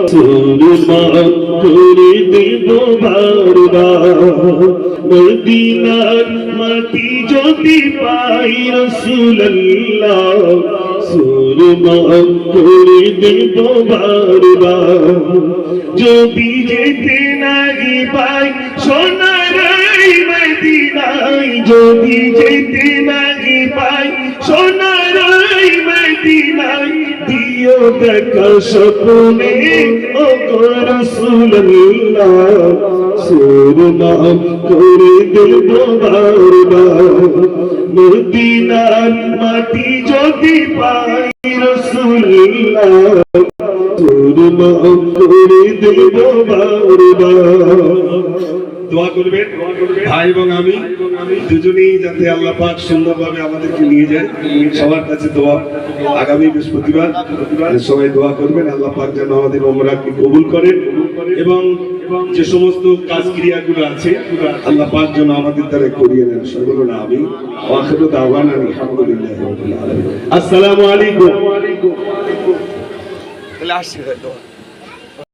সুরমা করে দেব বারবার মদিনার মাটি যদি পাই রাসূলুল্লাহ সুরমা করে দেব বারবার যদি যেতে নাই পাই সোনার মদিনায় যদি যেতে নাই পাই সোনার মদিনায় দিও দেখা স্বপ্নে ও রাসূলুল্লাহ সুরমা করে দেব বারবার মদিনার মাটি যদি পাই রাসূলুল্লাহ সুরমা করে দেব বারবার দোয়া করবেন ভাই এবং আমি দুজনেই যাতে আল্লাহ পাক সুন্দরভাবে আমাদেরকে নিয়ে যায় সবার কাছে দোয়া আগামী বৃহস্পতিবার সবাই দোয়া করবেন আল্লাহ পাক যেন আমাদের উমরাকে কবুল করেন এবং যে সমস্ত কাজ ক্রিয়াগুলো আছে আল্লাহ পাক যেন আমাদের দ্বারা করিয়ে নেন সকলের আমি আখিরু দাওয়ানা আলহামদুলিল্লাহি রাব্বিল আলামিন আসসালামু আলাইকুম।